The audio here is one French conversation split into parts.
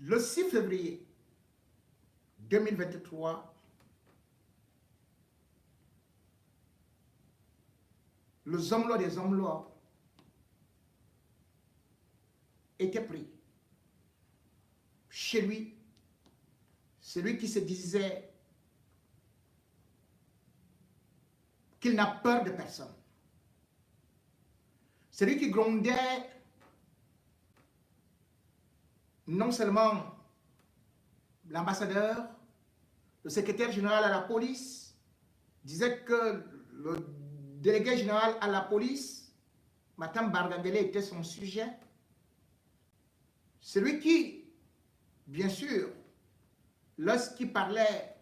Le 6 février 2023, le Zomlo des Zomlo était pris chez lui, celui qui se disait qu'il n'a peur de personne, celui qui grondait non seulement l'ambassadeur, le secrétaire général à la police, disait que le délégué général à la police, Matam Bargandele, était son sujet. Celui qui, bien sûr, lorsqu'il parlait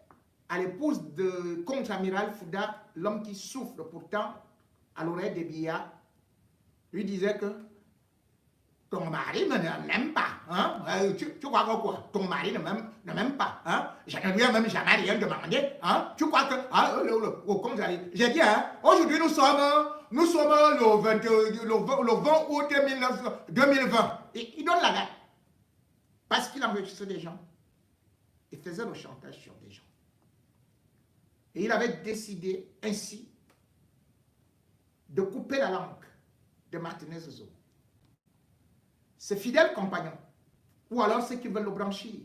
à l'épouse de contre-amiral Fouda, l'homme qui souffre pourtant à l'oreille des Biya, lui disait que ton mari ne m'aime pas. Hein? Tu crois que quoi? Ton mari ne m'aime pas. Hein? Je ne lui ai même jamais rien demandé. Hein? Tu crois que... au contraire, j'ai dit, hein? Aujourd'hui nous sommes le 20 août 2020. Et il donne la date. Parce qu'il enregistrait des gens. Il faisait le chantage sur des gens. Et il avait décidé ainsi de couper la langue de Martinez Zogo. Ses fidèles compagnons, ou alors ceux qui veulent le blanchir,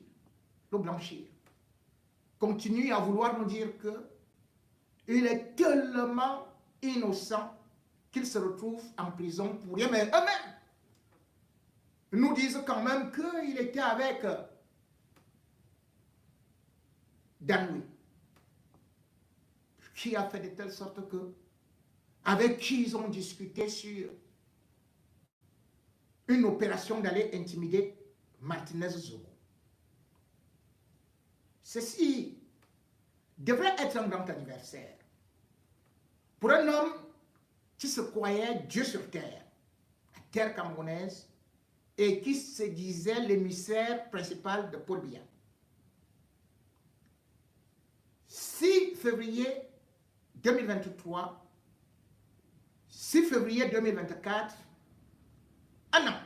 continuent à vouloir nous dire qu'il est tellement innocent qu'il se retrouve en prison pour rien. Mais eux-mêmes nous disent quand même qu'il était avec Danoui, qui a fait de telle sorte que, avec qui ils ont discuté sur une opération d'aller intimider Martinez Zogo. Ceci devrait être un grand anniversaire pour un homme qui se croyait Dieu sur terre, la terre camerounaise, et qui se disait l'émissaire principal de Paul Biya. 6 février 2023, 6 février 2024, un an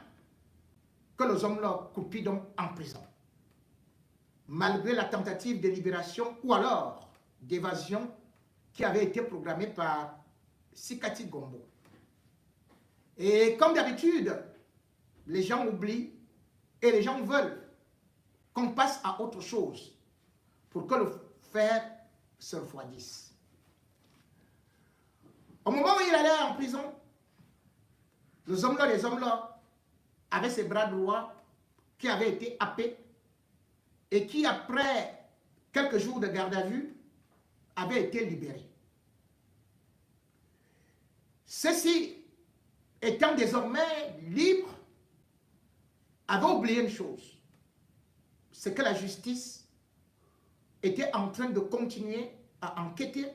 que les hommes l'ont coupé donc en prison, malgré la tentative de libération ou alors d'évasion qui avait été programmée par Sikati Gombo. Et comme d'habitude, les gens oublient et les gens veulent qu'on passe à autre chose pour que le fer se refroidisse. Au moment où il allait en prison, les hommes-là avaient ses bras droits qui avaient été happés et qui, après quelques jours de garde à vue, avaient été libérés. Ceux-ci, étant désormais libres, avaient oublié une chose, c'est que la justice était en train de continuer à enquêter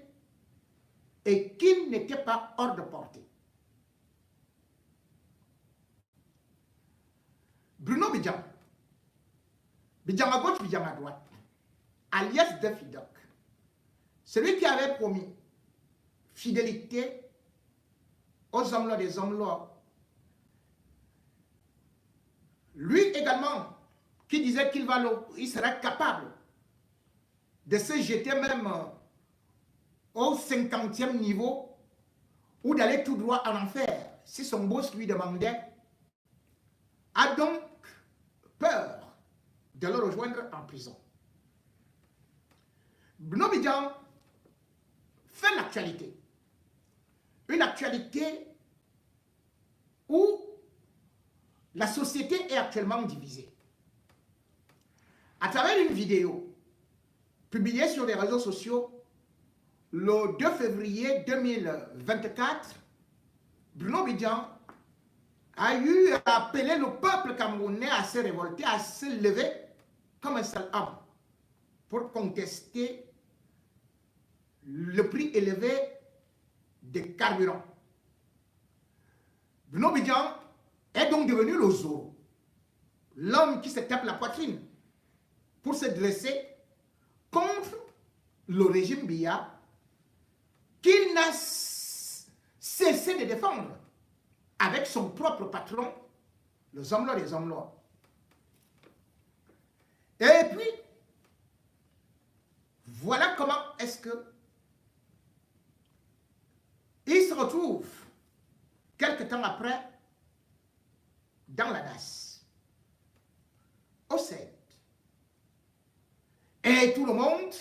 et qu'il n'était pas hors de portée. Bruno Bidjan à gauche, Bidjan à droite, alias Defidoc, celui qui avait promis fidélité aux hommes des hommes-là, lui également, qui disait qu'il serait capable de se jeter même au 50e niveau ou d'aller tout droit en enfer si son boss lui demandait, a donc peur de le rejoindre en prison. Bruno Bidjan fait l'actualité. Une actualité où la société est actuellement divisée. À travers une vidéo publiée sur les réseaux sociaux le 2 février 2024, Bruno Bidjan a eu à appeler le peuple camerounais à se révolter, à se lever comme un seul homme pour contester le prix élevé des carburants. Bruno Bidjan est donc devenu le Zorro, l'homme qui se tape la poitrine pour se dresser contre le régime Biya qu'il n'a cessé de défendre avec son propre patron, les hommes-là des hommes-là. Et puis, voilà comment est-ce que il se retrouve quelque temps après dans la NAS, au CED. Et tout le monde,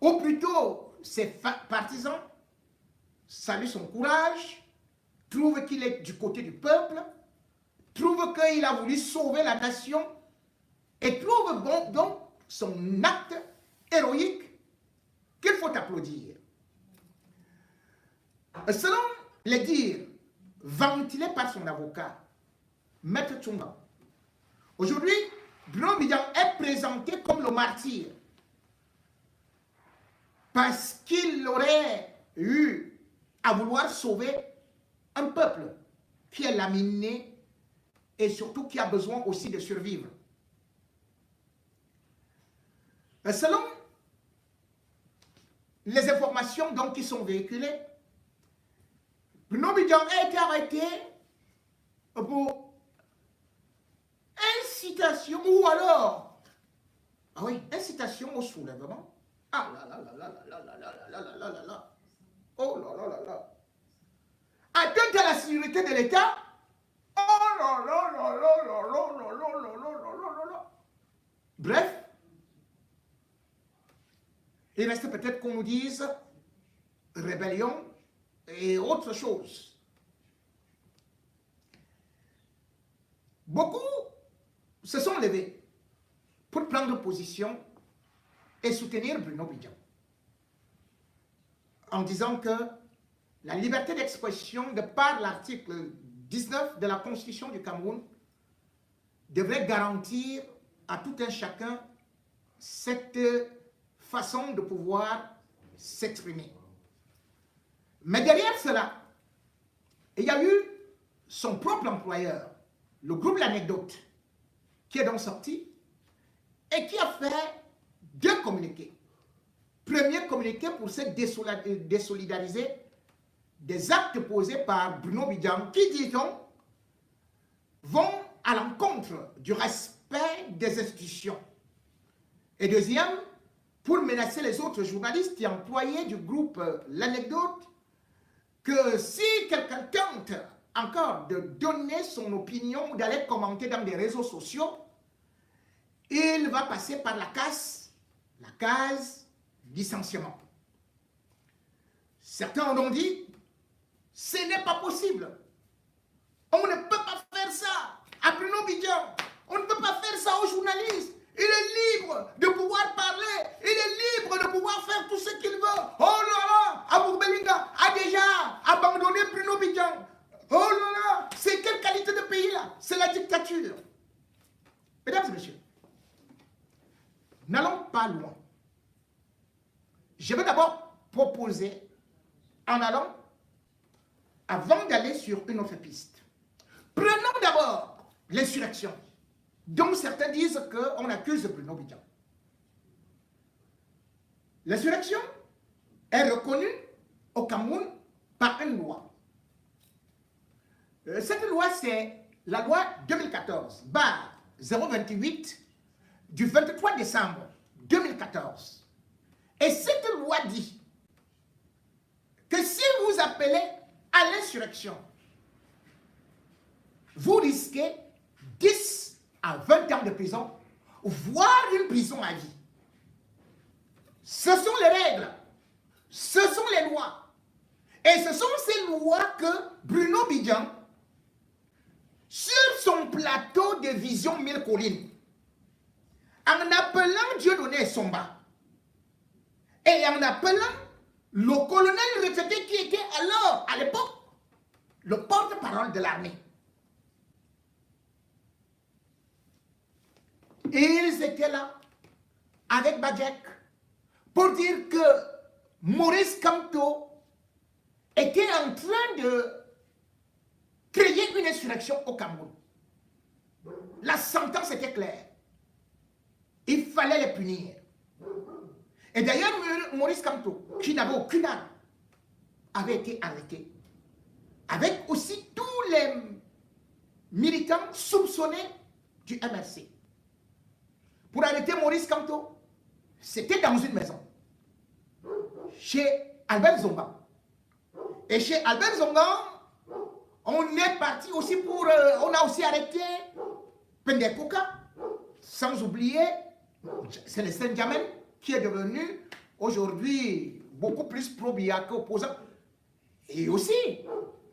ou plutôt ses partisans, saluent son courage, trouvent qu'il est du côté du peuple, trouvent qu'il a voulu sauver la nation et trouvent bon, donc son acte héroïque qu'il faut applaudir. Selon les dires ventilés par son avocat, Maître Tchunga, aujourd'hui, Bruno Bidjan est présenté comme le martyr parce qu'il aurait eu à vouloir sauver un peuple qui est laminé et surtout qui a besoin aussi de survivre. Selon les informations donc qui sont véhiculées, Bruno Bidjan a été arrêté pour incitation ou alors, ah oui, incitation au soulèvement. Ah là là là là là là là là là là là là. Oh là là là là. Atteinte à la sécurité de l'État. Oh là là là là là là là là là là là là. Bref, il reste peut-être qu'on nous dise rébellion et autre chose. Beaucoup se sont levés pour prendre position et soutenir Bruno Bidjan en disant que la liberté d'expression de par l'article 19 de la Constitution du Cameroun devrait garantir à tout un chacun cette façon de pouvoir s'exprimer. Mais derrière cela, il y a eu son propre employeur, le groupe L'Anecdote, qui est donc sorti et qui a fait deux communiqués. Premier communiqué pour se désolidariser des actes posés par Bruno Bidjan qui, dit-on, vont à l'encontre du respect des institutions. Et deuxième, pour menacer les autres journalistes et employés du groupe L'Anecdote, que si quelqu'un tente encore de donner son opinion ou d'aller commenter dans des réseaux sociaux, il va passer par la case licenciement. Certains ont dit, ce n'est pas possible. On ne peut pas faire ça à Bruno Bidjan. On ne peut pas faire ça aux journalistes. Il est libre de pouvoir parler. Il est libre de pouvoir faire tout ce qu'il veut. Oh là là, Abou Belinga a déjà abandonné Bruno Bidjan. Oh là là, c'est quelle qualité de pays là? C'est la dictature. Mesdames et messieurs, n'allons pas loin. Je vais d'abord proposer, en allant, avant d'aller sur une autre piste, prenons d'abord l'insurrection, dont certains disent qu'on accuse Bruno Bidjan. L'insurrection est reconnue au Cameroun par une loi. Cette loi, c'est la loi 2014/028 du 23 décembre 2014. Et cette loi dit que si vous appelez à l'insurrection, vous risquez 10 à 20 ans de prison, voire une prison à vie. Ce sont les règles, ce sont les lois. Et ce sont ces lois que Bruno Bidjan, sur son plateau de Vision 1000 collines, en appelant Dieudonné Somba, et en appelant le colonel retraité qui était alors, à l'époque, le porte-parole de l'armée. Ils étaient là, avec Badjek, pour dire que Maurice Kamto était en train de créer une insurrection au Cameroun. La sentence était claire. Il fallait les punir. Et d'ailleurs, Maurice Kamto, qui n'avait aucune arme, avait été arrêté. Avec aussi tous les militants soupçonnés du MRC. pour arrêter Maurice Kamto, c'était dans une maison, chez Albert Zonga. Et chez Albert Zonga, on est parti aussi pour... on a aussi arrêté Pendekouka, sans oublier Célestin Diamène, qui est devenu aujourd'hui beaucoup plus pro-Biya qu'opposant. Et aussi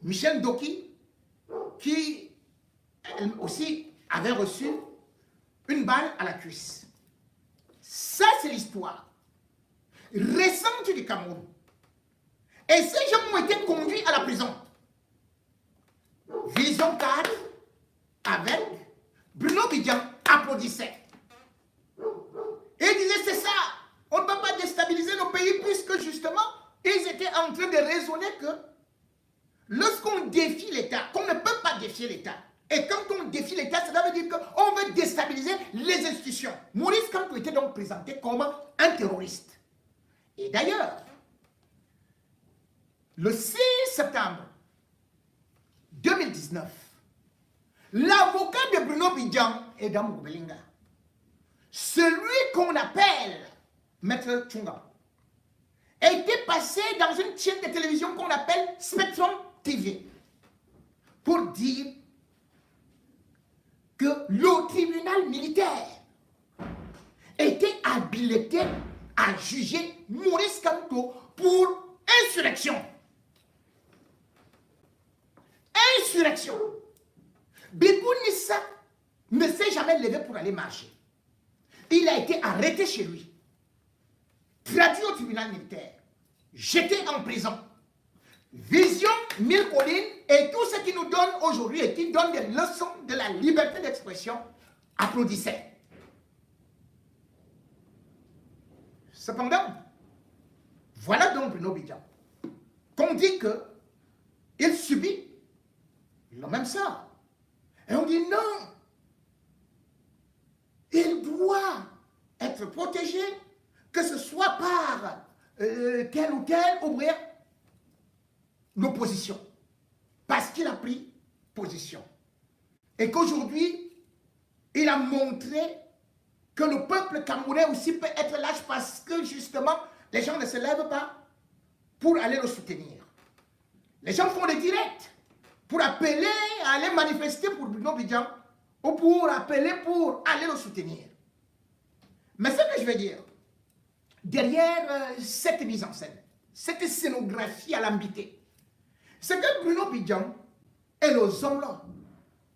Michel Doki, qui elle aussi avait reçu une balle à la cuisse. Ça, c'est l'histoire récente du Cameroun. Et ces gens ont été conduits à la prison. Vision 4, avec Bruno Bidjan, applaudissait. Et il disait, c'est ça, on ne peut pas déstabiliser nos pays puisque justement, ils étaient en train de raisonner que lorsqu'on défie l'État, qu'on ne peut pas défier l'État, et quand on défie l'État, cela veut dire qu'on veut déstabiliser les institutions. Maurice Kamto était donc présenté comme un terroriste. Et d'ailleurs, le 6 septembre 2019, l'avocat de Bruno Bidjan est dans Moubelinga. Celui qu'on appelle Maître Tchunga a été passé dans une chaîne de télévision qu'on appelle Spectrum TV pour dire que le tribunal militaire était habilité à juger Maurice Kamto pour insurrection. Insurrection. Bibou Nissa ne s'est jamais levé pour aller marcher. Il a été arrêté chez lui, traduit au tribunal militaire, jeté en prison. Vision, Mille Collines et tout ce qui nous donne aujourd'hui et qui donne des leçons de la liberté d'expression applaudissaient. Cependant, voilà donc Bruno Bidjan, qu'on dit qu'il subit le même sort. Et on dit non, il doit être protégé, que ce soit par tel ou tel ouvrier, l'opposition, parce qu'il a pris position. Et qu'aujourd'hui, il a montré que le peuple camerounais aussi peut être lâche parce que justement, les gens ne se lèvent pas pour aller le soutenir. Les gens font des directs pour appeler à aller manifester pour Bruno Bidjan ou pour appeler pour aller le soutenir. Mais ce que je veux dire, derrière cette mise en scène, cette scénographie alambitée, c'est que Bruno Bidjan et les hommes-là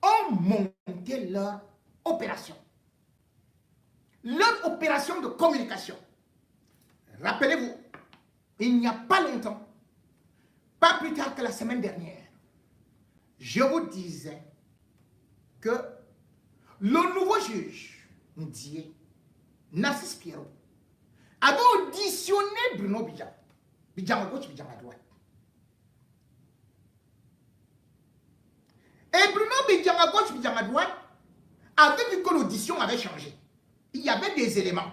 ont monté leur opération. Leur opération de communication. Rappelez-vous, il n'y a pas longtemps, pas plus tard que la semaine dernière, je vous disais que le nouveau juge, Ndié, Narcisse Pierrot, avait auditionné Bruno Bidjan. Bidjan à gauche, Bidjan à droite. Et Bruno Bidjan à gauche, Bidjan à droite, avait vu que l'audition avait changé. Il y avait des éléments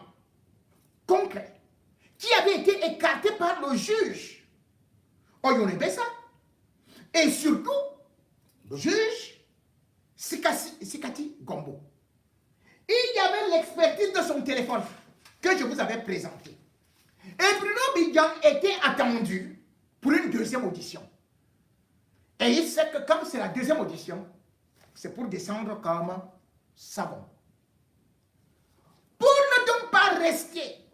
concrets qui avaient été écartés par le juge Oyonebessa. Et surtout, le juge Sikati Gombo. Il y avait l'expertise de son téléphone que je vous avais présenté. Et Bruno Bidjan était attendu pour une deuxième audition. Et il sait que comme c'est la deuxième audition, c'est pour descendre comme savon. Pour ne donc pas rester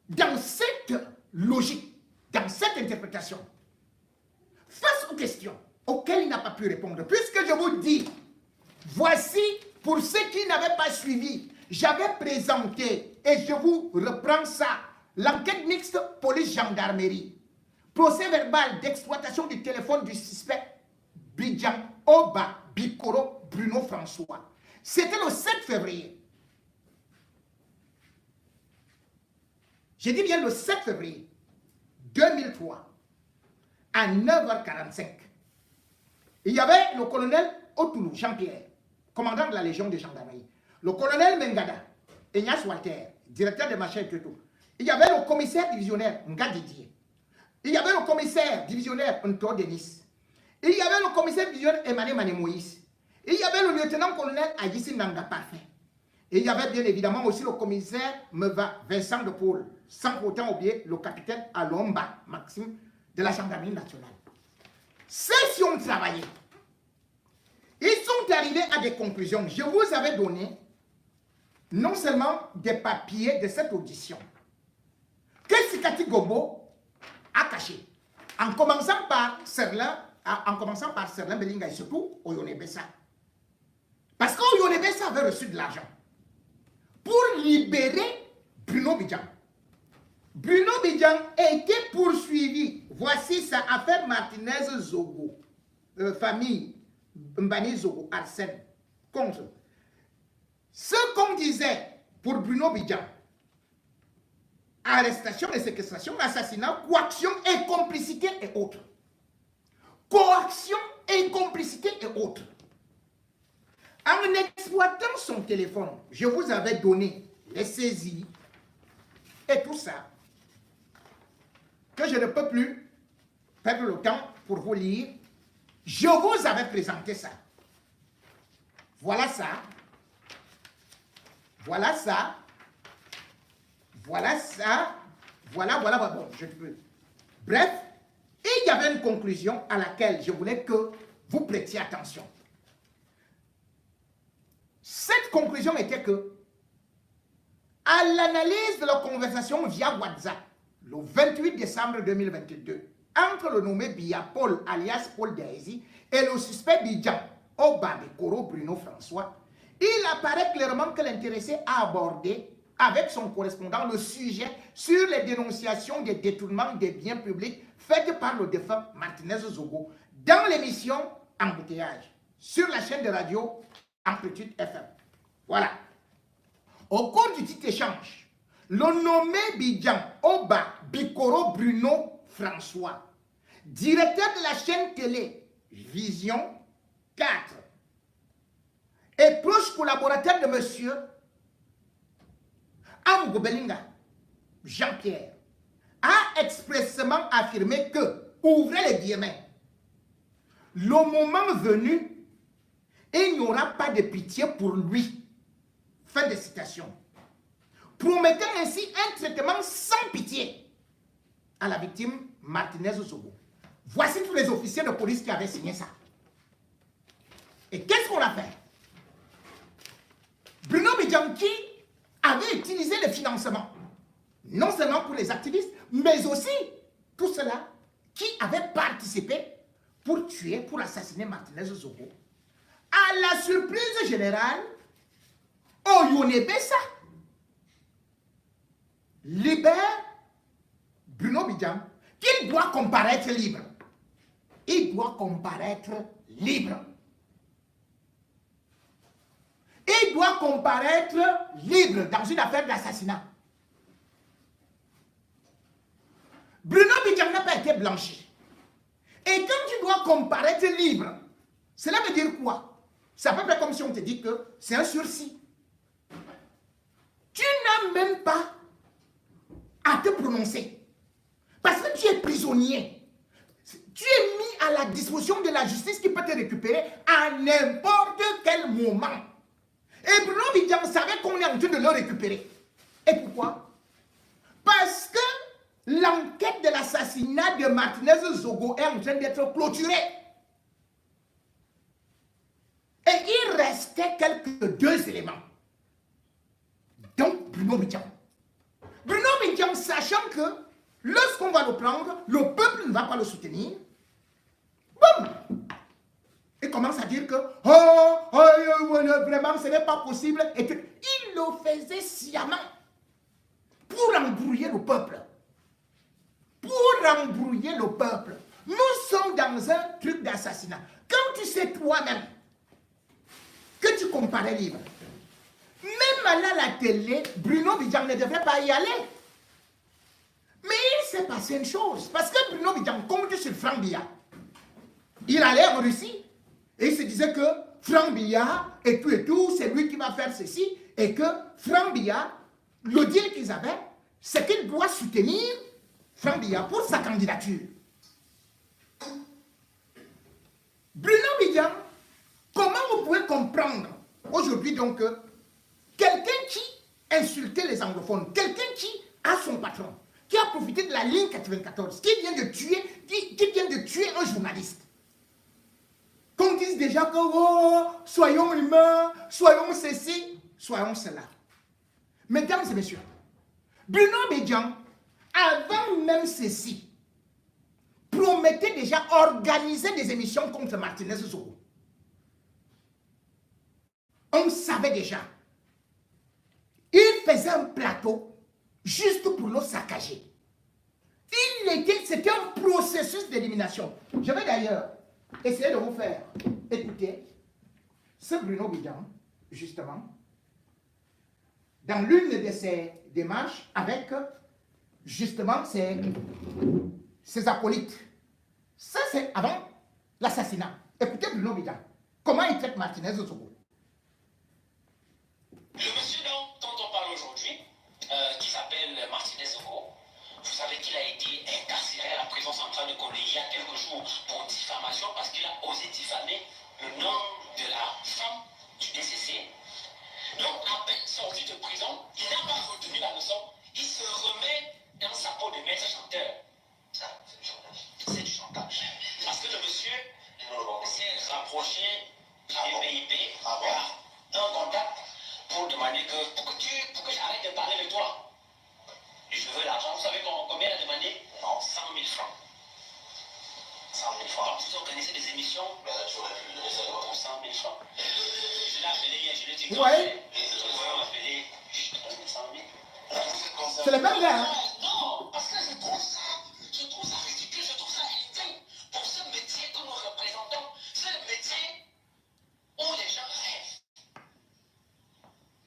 dans cette logique, dans cette interprétation, face aux questions auxquelles il n'a pas pu répondre, puisque je vous dis, voici, pour ceux qui n'avaient pas suivi, j'avais présenté, et je vous reprends ça, l'enquête mixte police-gendarmerie, procès verbal d'exploitation du téléphone du suspect Bidjan Oba Bikoro Bruno François. C'était le 7 février. J'ai dit bien le 7 février 2003, à 9h45. Il y avait le colonel Otoulou Jean-Pierre, commandant de la Légion de gendarmerie. Le colonel Mengada, Ignace Walter, directeur de Machin et tout. Il y avait le commissaire divisionnaire Nga Didier. Il y avait le commissaire divisionnaire Nto Denis. Il y avait le commissaire divisionnaire Emmanuel Mané Moïse. Il y avait le lieutenant-colonel Aïssi Nanga Parfait. Et il y avait bien évidemment aussi le commissaire Vincent de Paul, sans pour autant oublier le capitaine Alomba, Maxime, de la gendarmerie nationale. Ceux-ci ont travaillé. Ils sont arrivés à des conclusions. Je vous avais donné non seulement des papiers de cette audition que Sikati Gombo a caché, en commençant par Serlin Belinga et surtout Oyone Bessa. Parce qu'Oyone Bessa avait reçu de l'argent pour libérer Bruno Bidjan. Bruno Bidjan a été poursuivi. Voici sa affaire Martinez Zogo, famille Mbani Zogo, Arsène, contre. Ce qu'on disait pour Bruno Bidjan, arrestation et séquestration, assassinat, coaction et complicité et autres. Coaction et complicité et autres. En exploitant son téléphone, je vous avais donné les saisies et tout ça, que je ne peux plus perdre le temps pour vous lire. Je vous avais présenté ça. Voilà ça. Voilà ça. Voilà ça. Voilà. Bon, je peux. Bref, il y avait une conclusion à laquelle je voulais que vous prêtiez attention. Cette conclusion était que, à l'analyse de la conversation via WhatsApp, le 28 décembre 2022, entre le nommé Bia Paul, alias Paul Daisy, et le suspect Bidjan, Oba Bekoro Bruno François, il apparaît clairement que l'intéressé a abordé avec son correspondant le sujet sur les dénonciations des détournements des biens publics faites par le défunt Martinez Zogo dans l'émission Embouteillage sur la chaîne de radio Amplitude FM. Voilà. Au cours du petit échange, le nommé Bidjan Oba Bikoro Bruno François, directeur de la chaîne télé Vision 4 et proche collaborateur de monsieur Amgo Belinga, Jean-Pierre, a expressément affirmé que, ouvrez les guillemets, le moment venu, il n'y aura pas de pitié pour lui. Fin de citation. Promettant ainsi un traitement sans pitié à la victime Martinez Zogo. Voici tous les officiers de police qui avaient signé ça. Et qu'est-ce qu'on a fait? Bruno Bidjan qui avait utilisé le financement, non seulement pour les activistes, mais aussi tous ceux-là qui avaient participé pour tuer, pour assassiner Martinez Zogo. À la surprise générale, Oyone Bessa libère Bruno Bidjan, qu'il doit comparaître libre. Il doit comparaître libre. Il doit comparaître libre dans une affaire d'assassinat. Bruno Bidjan n'a pas été blanchi. Et quand tu dois comparaître libre, cela veut dire quoi? C'est à peu près comme si on te dit que c'est un sursis. Tu n'as même pas à te prononcer. Parce que tu es prisonnier. Tu es mis à la disposition de la justice qui peut te récupérer à n'importe quel moment. Et Bruno Bidjan savait qu'on est en train de le récupérer. Et pourquoi? Parce que l'enquête de l'assassinat de Martinez Zogo est en train d'être clôturée. Et il restait quelques deux éléments. Donc, Bruno Bidjan. Bruno Bidjan, sachant que lorsqu'on va le prendre, le peuple ne va pas le soutenir. Boum! Il commence à dire que vraiment, ce n'est pas possible. Et que il le faisait sciemment pour embrouiller le peuple. Pour embrouiller le peuple. Nous sommes dans un truc d'assassinat. Quand tu sais toi-même que tu comparais libre, même à la télé, Bruno Bidjan ne devrait pas y aller. Mais il s'est passé une chose. Parce que Bruno Bidjan compte sur Franck Biya. Il allait en Russie. Et il se disait que Franck Biya et tout, c'est lui qui va faire ceci. Et que Franck Biya, le deal qu'ils avaient, c'est qu'il doit soutenir Franck Biya pour sa candidature. Bruno Bidjan, comment vous pouvez comprendre aujourd'hui donc que quelqu'un insulter les anglophones. Quelqu'un qui a son patron, qui a profité de la ligne 94, qui vient de tuer un journaliste. Qu'on dise déjà que oh, soyons humains, soyons ceci, soyons cela. Mesdames et messieurs, Bruno Bédian, avant même ceci, promettait déjà organiser des émissions contre Martinez Zogo. On savait déjà. Il faisait un plateau juste pour le saccager. C'était un processus d'élimination. Je vais d'ailleurs essayer de vous faire écouter ce Bruno Bédian, justement, dans l'une de ses démarches avec, justement, ses acolytes. Ça, c'est avant l'assassinat. Écoutez Bruno Bédian. Comment il traite Martinez Zogo. Le monsieur dont on parle aujourd'hui, qui s'appelle Martinez Zogo, vous savez qu'il a été incarcéré à la prison centrale de Collé il y a quelques jours pour diffamation parce qu'il a osé diffamer le nom de la femme du décédé. Donc, à peine sorti de prison, il n'a pas retenu la leçon. Il se remet dans sa peau de maître chanteur. Ça, c'est du chantage. Parce que le monsieur s'est rapproché du BIP par un contact pour demander pour que j'arrête de parler de toi. Je veux l'argent. Vous savez combien il a demandé? Non, 100 000 francs. 100 000 francs. Vous organisez des émissions pour 100 000 francs. Je l'ai appelé hier, je lui ai dit que vous pouvez m'appeler juste 100 000. C'est le même gars, hein? Non, parce que je trouve ça ridicule, je trouve ça indigne. Pour ce métier que nous représentons, c'est le métier où les gens rêvent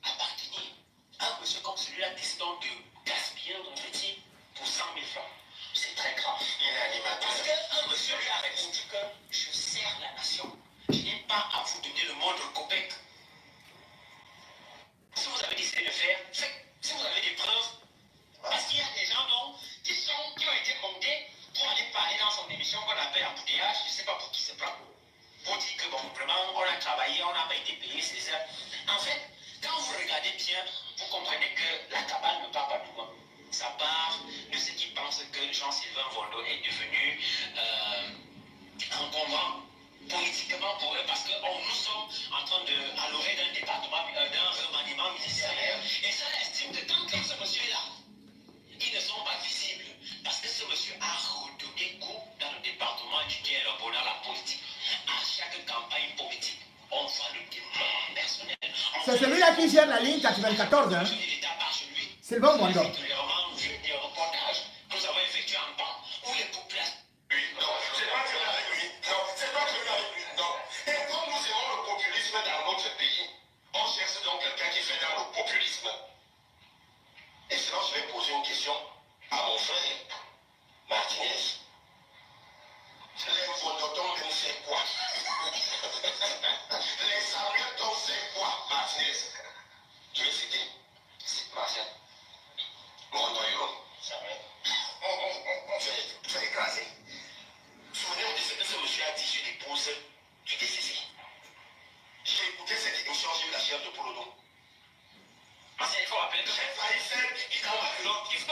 appartenir à un monsieur comme celui-là, décidant de gaspiller notre métier pour 100 000 francs. C'est très grave. Parce qu'un monsieur lui a répondu que je sers la nation. Je n'ai pas à vous donner le monde copec. Si vous avez décidé de faire, si vous avez des preuves, parce qu'il y a des gens qui ont été montés pour aller parler dans son émission qu'on appelle embouteillage, je ne sais pas pour qui se prend. Pour dire que bon, vraiment, on a travaillé, on n'a pas été payé, c'est ça. En fait, quand vous regardez bien, vous comprenez que la cabale ne part pas de loin. Ça part de ceux qui pensent que Jean-Sylvain Vondo est devenu encombrant politiquement pour eux parce que nous sommes en train à l'orée d'un département, d'un remaniement ministériel. Et ça estime que tant que ce monsieur est là, ils ne sont pas visibles parce que ce monsieur a redonné goût dans le département du dialogue dans la politique. À chaque campagne politique, on voit le développement personnel. C'est celui-là qui gère la ligne 94, hein? Sylvain Vondo. Des reportages que nous avons effectués en temps où les populations. Non, c'est pas que non. Et comme nous aimons le populisme dans notre pays, on cherche donc quelqu'un qui fait dans le populisme. Et sinon, je vais poser une question à mon frère, Martinez. Les Vondotons, c'est quoi? Les Samuels, c'est quoi, Martinez? Je vais citer. C'est Martial. Mondoyo. Je vais écraser. Souvenez-vous de ce que ce monsieur a dit sur l'épouse du décédé. J'ai écouté cette émission, j'ai eu la chair de Polodo. Il faut rappeler que il faut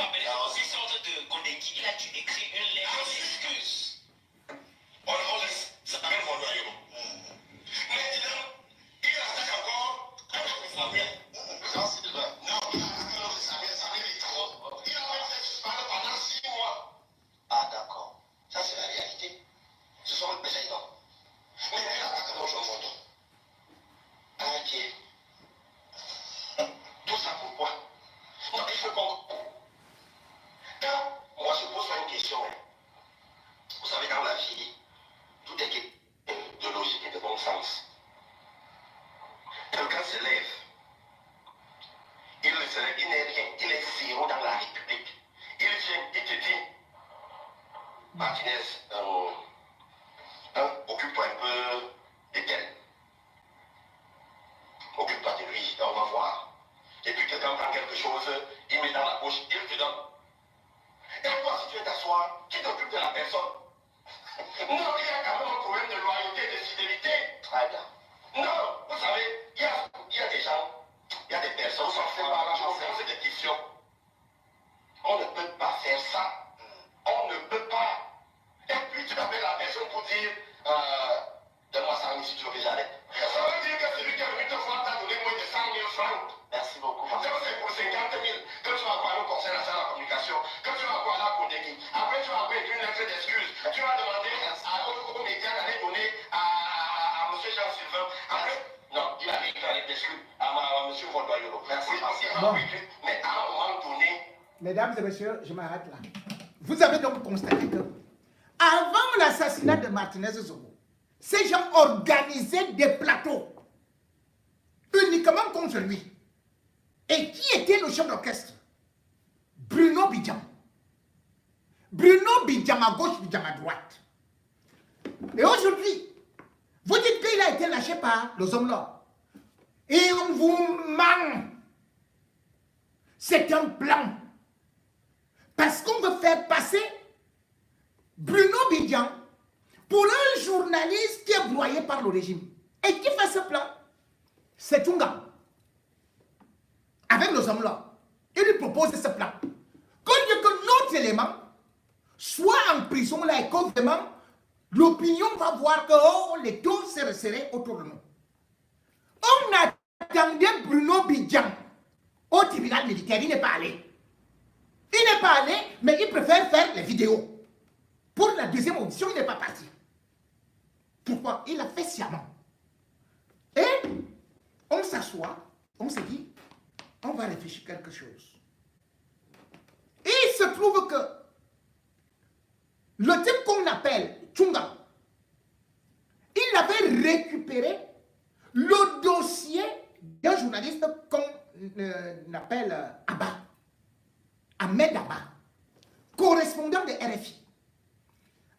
rappeler qu'il sort de Kondeki. Il a dû écrire une lettre d'excuse. On laisse Samuel Mondoyo. Maintenant, il attaque encore avec Samuel. Jean-Sylvain. Non, Samuel est trop. Il a même fait suspendre pendant 6 mois. Ah, d'accord. Ça, c'est la réalité. Ce sont les présidents. Mais il attaque nos Jean-Mondoyo. Inquiet. Tout ça pourquoi? Donc il faut qu'on... Quand moi je pose une question, vous savez, dans la vie, tout est de logique et de bon sens. Quelqu'un se lève, il n'est rien, il est zéro dans la République. Il vient, il te dit, Martinez, occupe-toi un peu de tel. Occupe-toi de lui, on va voir. Et puis quelqu'un prend quelque chose, il met dans la bouche, il te donne. Et toi, si tu veux t'asseoir, qui t'occupe de la personne? Non, il y a quand même un problème de loyauté, de fidélité. Très bien. Non, vous savez, il y a des gens, il y a des personnes qui sont faites par la chance. Bon. Mesdames et messieurs, je m'arrête là. Vous avez donc constaté que, avant l'assassinat de Martinez Zogo, ces gens organisaient des plateaux uniquement contre lui. Et qui était le chef d'orchestre? Bruno Bidjam. Bruno Bidjam à gauche, Bidjam à droite. Et aujourd'hui, vous dites qu'il a été lâché par les hommes-là. Et on vous ment. C'est un plan. Parce qu'on veut faire passer Bruno Bidjam pour un journaliste qui est broyé par le régime. Et qui fait ce plan? C'est Tchunga. Avec les hommes-là. Il lui propose ce plan. Que notre élément soit en prison là et que vraiment l'opinion va voir que oh, les taux se resserrent autour de nous. On attendait Bruno Bidjam au tribunal militaire. Il n'est pas allé. Il n'est pas allé, mais il préfère faire les vidéos. Pour la deuxième audition, il n'est pas parti. Pourquoi? Il a fait sciemment. Et on s'assoit, on se dit, on va réfléchir quelque chose. Et il se trouve que le type qu'on appelle Tchunga, il avait récupéré le dossier d'un journaliste qu'on appelle Abba. Ahmed Abba, correspondant de RFI.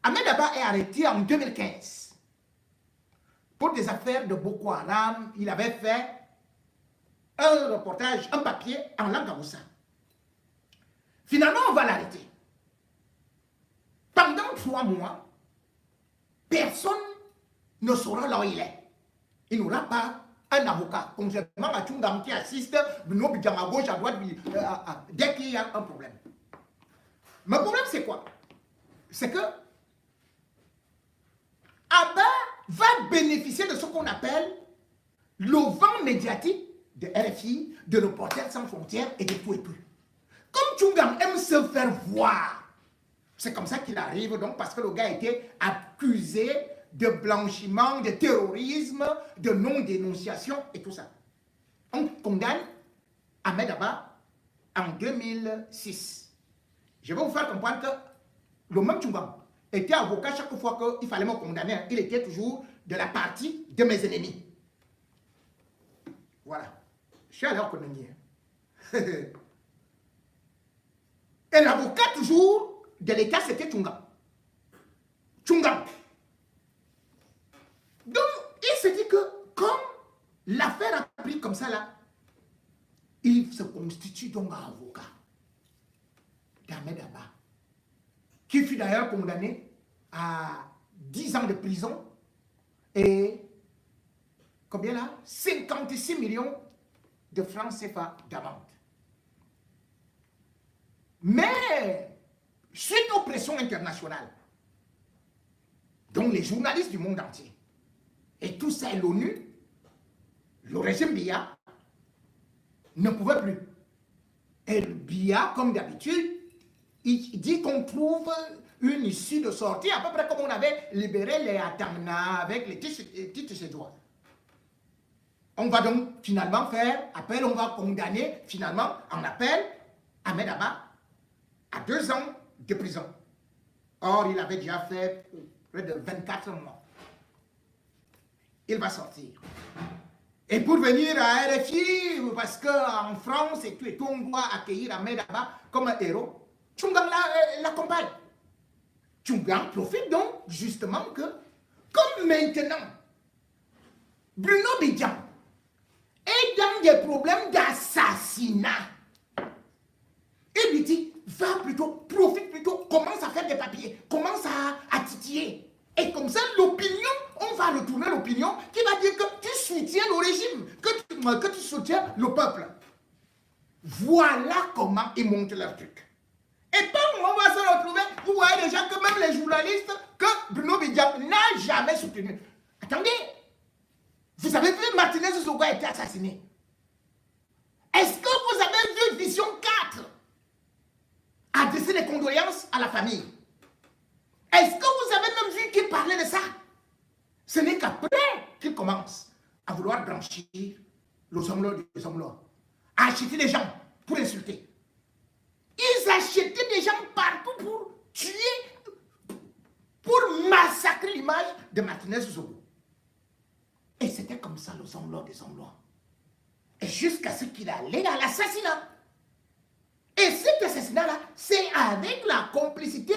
Ahmed Abba est arrêté en 2015 pour des affaires de Boko Haram. Il avait fait un reportage, un papier en langue haussa. Finalement, on va l'arrêter. Pendant 3 mois, personne ne saura là où il est. Il n'aura pas un avocat, contrairement à Tchungam qui assiste, Bruno Bidjam à gauche, à droite, dès qu'il y a un problème. Mais le problème, c'est quoi? C'est que Abba va bénéficier de ce qu'on appelle le vent médiatique de RFI, de Reporters sans frontières et de tout et tout. Comme Tchungam aime se faire voir, c'est comme ça qu'il arrive, donc, parce que le gars était accusé de blanchiment, de terrorisme, de non-dénonciation et tout ça. On condamne Ahmed Abba en 2006. Je vais vous faire comprendre que le même Tchungam était avocat chaque fois qu'il fallait me condamner. Il était toujours de la partie de mes ennemis. Voilà. Je suis allé en colonie. Et l'avocat toujours de l'État, c'était Tchungam. Tchungam. Donc, il se dit que comme l'affaire a pris comme ça là, il se constitue donc un avocat d'Ahmed Abba, qui fut d'ailleurs condamné à 10 ans de prison et combien là? 56 millions de francs CFA d'amende. Mais, suite aux pressions internationales, donc les journalistes du monde entier, et tout ça, l'ONU, le régime Biya, ne pouvait plus. Et Biya, comme d'habitude, il dit qu'on trouve une issue de sortie, à peu près comme on avait libéré les Atamna avec les titres chez droit. On va donc finalement faire appel, on va condamner finalement en appel Ahmed Abba à 2 ans de prison. Or, il avait déjà fait près de 24 mois. Il va sortir. Et pour venir à RFI, parce qu'en France et tout, on doit accueillir Ahmed Abba comme un héros, Tchungam l'accompagne. Tchungam profite donc justement que, comme maintenant, Bruno Bidjam est dans des problèmes d'assassinat, il lui dit, va plutôt, profite plutôt, commence à faire des papiers, commence à titiller. Et comme ça, l'opinion, on va retourner l'opinion qui va dire que tu soutiens le régime, que tu soutiens le peuple. Voilà comment ils montent leur truc. Et quand on va se retrouver, vous voyez déjà que même les journalistes, que Bruno Bidjam n'a jamais soutenu. Attendez, vous avez vu Martinez Zogo a été assassiné. Est-ce que vous avez vu Vision 4 adresser des condoléances à la famille? Est-ce que vous avez même vu qu'il parlait de ça? Ce n'est qu'après qu'il commence à vouloir blanchir les hommes-là. à acheter des gens pour insulter. Ils achetaient des gens partout pour tuer, pour massacrer l'image de Martinez Zogo. Et c'était comme ça les hommes des hommes noirs. Et jusqu'à ce qu'il allait à l'assassinat. Et cet assassinat-là, c'est avec la complicité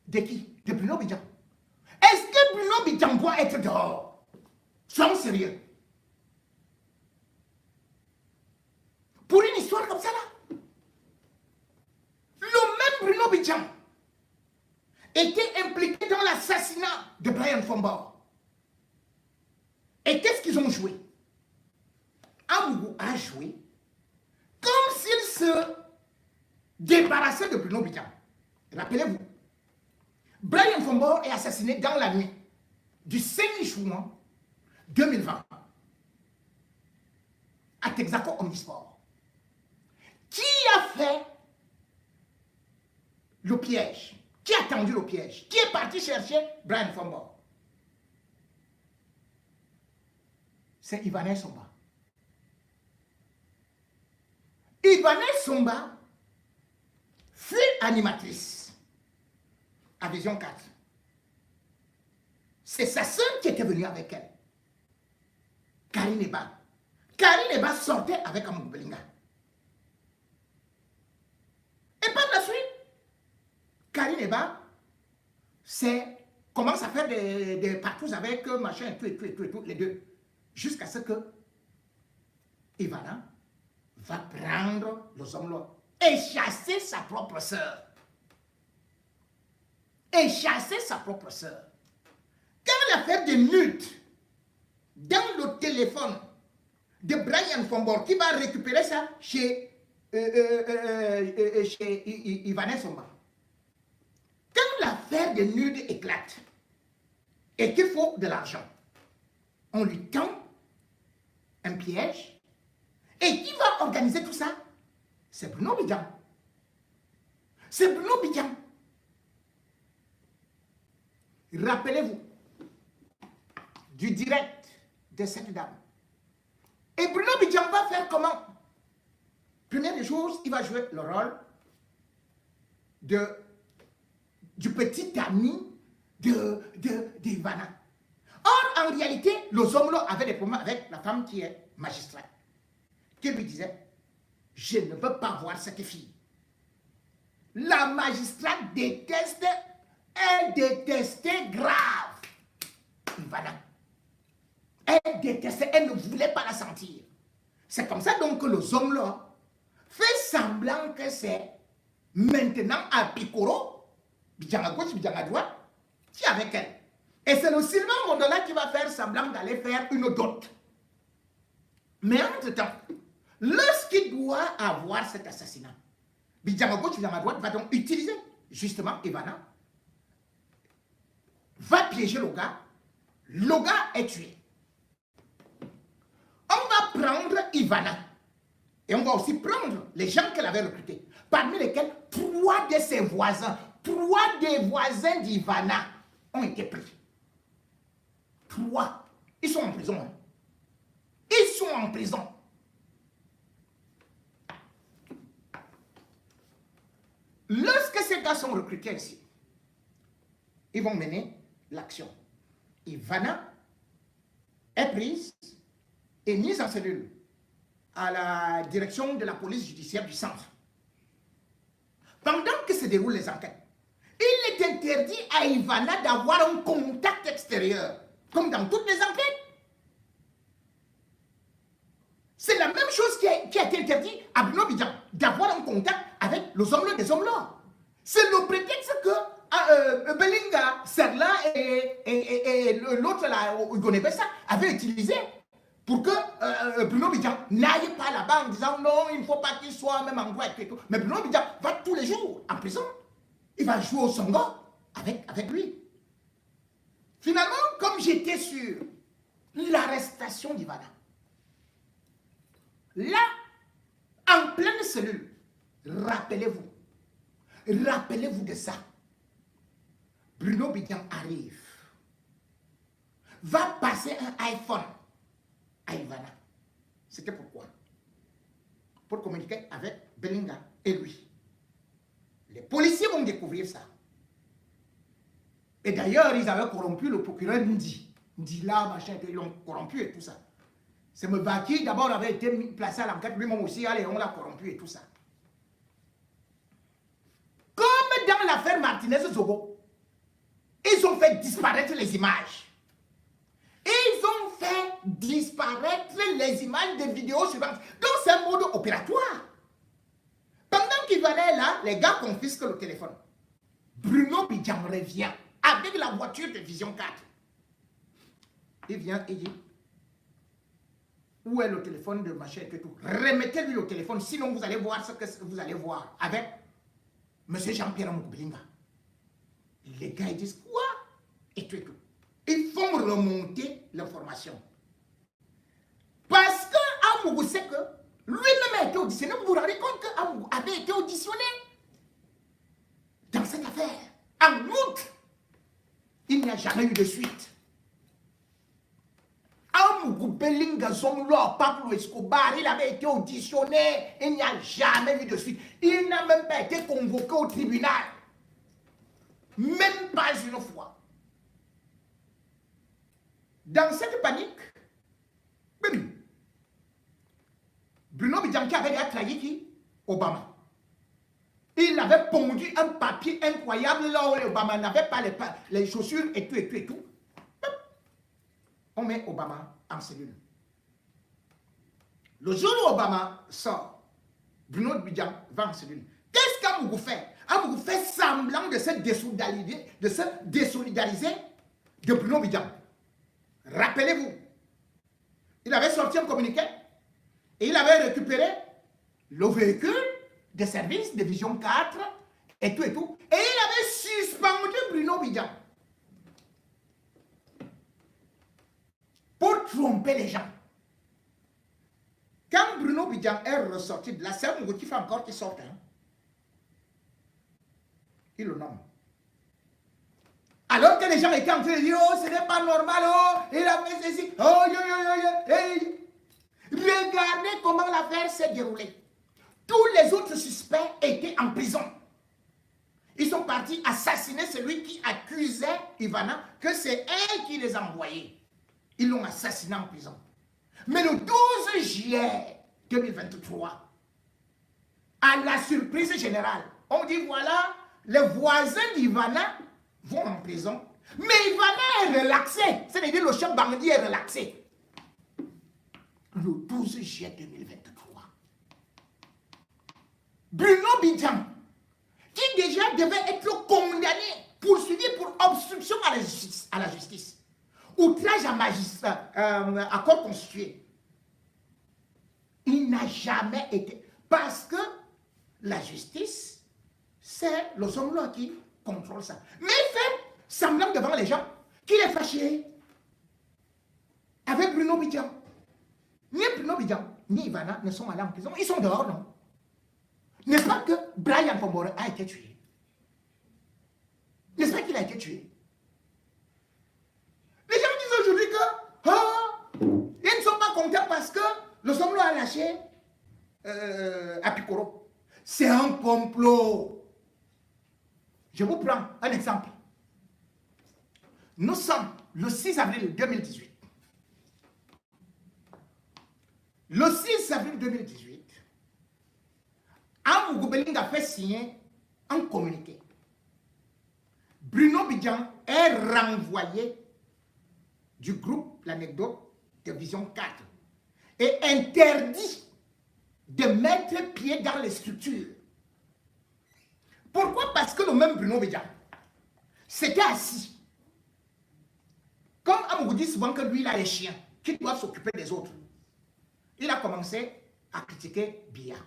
de qui? De Bruno Bidjan. Est-ce que Bruno Bidjan doit être dehors? Soyons sérieux. Pour une histoire comme ça là. Le même Bruno Bidjan était impliqué dans l'assassinat de Brian Fombor. Et qu'est-ce qu'ils ont joué? Amougou a joué comme s'il se débarrassait de Bruno Bidjan. Rappelez-vous, Brian Fombor est assassiné dans la nuit du 5 juin 2020 à Texaco Omnisport. Qui a fait le piège? Qui a tendu le piège? Qui est parti chercher Brian Fombor? C'est Ivane Somba. Ivane Somba fut animatrice à Vision 4. C'est sa sœur qui était venue avec elle. Karine Eba. Karine Eba sortait avec Amougou Belinga. Et par la suite, Karine Eba commence à faire des partous avec machin, tout, les deux. Jusqu'à ce que Ivana va prendre les hommes-là et chasser sa propre sœur. Et chasser sa propre sœur. Quand elle a fait des nudes dans le téléphone de Brian Fombor, qui va récupérer ça chez Ivane Somba. Quand l'affaire des nudes éclate et qu'il faut de l'argent, on lui tend un piège. Et qui va organiser tout ça? C'est Bruno Bidjan. C'est Bruno Bidjan. Rappelez-vous du direct de cette dame. Et Bruno Bidjan va faire comment? Première des choses, il va jouer le rôle du petit ami d'Ivana. Or, en réalité, les hommes-là avaient des problèmes avec la femme qui est magistrate, qui lui disait, je ne veux pas voir cette fille. La magistrate déteste, elle détestait grave Ivana. Elle détestait, elle ne voulait pas la sentir. C'est comme ça donc que les hommes-là fait semblant que c'est maintenant à Picoro, Bidjan à gauche, Bidjan à droite, qui est avec elle. Et c'est le Sylvain Mondola qui va faire semblant d'aller faire une dot. Mais entre-temps, lorsqu'il doit avoir cet assassinat, Bidjan à gauche, Bidjan à droite va donc utiliser justement Ivana, va piéger le gars est tué. On va prendre Ivana et on va aussi prendre les gens qu'elle avait recrutés, parmi lesquels 3 de ses voisins, 3 des voisins d'Ivana ont été pris. 3. Ils sont en prison. Hein. Ils sont en prison. Lorsque ces gars sont recrutés ici, ils vont mener l'action. Ivana est prise et mise en cellule à la direction de la police judiciaire du centre. Pendant que se déroulent les enquêtes, il est interdit à Ivana d'avoir un contact extérieur, comme dans toutes les enquêtes. C'est la même chose qui a été interdit à Bruno Bidjan, d'avoir un contact avec les hommes-là des hommes-là. C'est le prétexte que Belinga, Serla et l'autre là, Ugonebessa, avaient utilisé pour que Bruno Bidjan n'aille pas là-bas en disant non, il ne faut pas qu'il soit même en droit et tout. Mais Bruno Bidjan va tous les jours en prison. Il va jouer au songo avec lui. Finalement, comme j'étais sur l'arrestation d'Ivana, là, en pleine cellule, rappelez-vous de ça. Bruno Bidjan arrive, va passer un iPhone à Ivana. C'était pourquoi? Pour communiquer avec Belinga et lui. Les policiers vont découvrir ça. Et d'ailleurs, ils avaient corrompu le procureur Ndi. Ndi là, machin, ils l'ont corrompu et tout ça. C'est Mbaki, d'abord, avait été placé à l'enquête, lui-même aussi, allez, on l'a corrompu et tout ça. Comme dans l'affaire Martinez-Zogo, ils ont fait disparaître les images. Ils ont fait disparaître les images des vidéos suivantes. Donc, c'est un mode opératoire. Pendant qu'il valait là, les gars confisquent le téléphone. Bruno Bidjan revient avec la voiture de Vision 4. Il vient et dit, où est le téléphone de machin et tout? Remettez-lui le téléphone, sinon vous allez voir ce que vous allez voir avec M. Jean-Pierre Moukbelinga. Les gars, ils disent, quoi? Et tout et tout. Ils font remonter l'information. Parce qu'Amougou sait que lui-même a été auditionné. Vous vous rendez compte qu'Amougou avait été auditionné dans cette affaire. En août, il n'y a jamais eu de suite. Amougou Belinga Zomlo, Pablo Escobar, il avait été auditionné. Il n'y a jamais eu de suite. Il n'a même pas été convoqué au tribunal. Même pas une fois. Dans cette panique, Bruno Bidjanki avait déjà trahi qui? Obama. Il avait pondu un papier incroyable là où Obama n'avait pas les chaussures et tout et tout et tout. On met Obama en cellule. Le jour où Obama sort, Bruno Bidjanki va en cellule. Qu'est-ce qu'Amougou fait? Amougou fait semblant de se désolidariser de Bruno Bidjanki. Rappelez-vous, il avait sorti un communiqué et il avait récupéré le véhicule de service de Vision 4 et tout et tout. Et il avait suspendu Bruno Bidjanki pour tromper les gens. Quand Bruno Bidjanki est ressorti de là, c'est un motif encore qui sort. Hein? Il le nomme. Alors que les gens étaient en train de dire, oh, ce n'est pas normal, oh, il a fait ceci, oh, regardez comment l'affaire s'est déroulée. Tous les autres suspects étaient en prison. Ils sont partis assassiner celui qui accusait Ivana que c'est elle qui les a envoyés. Ils l'ont assassiné en prison. Mais le 12 juillet 2023, à la surprise générale, on dit voilà, les voisins d'Ivana vont en prison, mais Ivana est relaxé. C'est-à-dire le chef bandit est relaxé. Le 12 juillet 2023, Bruno Bidjanki, qui déjà devait être condamné, poursuivi pour obstruction à la justice, outrage à magistrat, à corps constitué, il n'a jamais été. Parce que la justice, c'est le Zomlo qui contrôle ça. Mais il fait semblant devant les gens qu'il est fâché avec Bruno Bidjanki. Ni Bruno Bidjanki, ni Ivana ne sont allés en prison. Ils sont dehors, non? N'est-ce pas que Brian Fombore a été tué? N'est-ce pas qu'il a été tué? Les gens disent aujourd'hui que ils ne sont pas contents parce que le Zomlo a lâché à Picoro. C'est un complot. Je vous prends un exemple. Nous sommes le 6 avril 2018. Le 6 avril 2018, Amougou Belinga a fait signer un communiqué. Bruno Bidjanki est renvoyé du groupe L'Anecdote de Vision 4 et interdit de mettre pied dans les structures. Pourquoi? Parce que le même Bruno Bidjanki s'était assis. Comme Amougou dit souvent que lui, il a les chiens qui doivent s'occuper des autres. Il a commencé à critiquer Biya.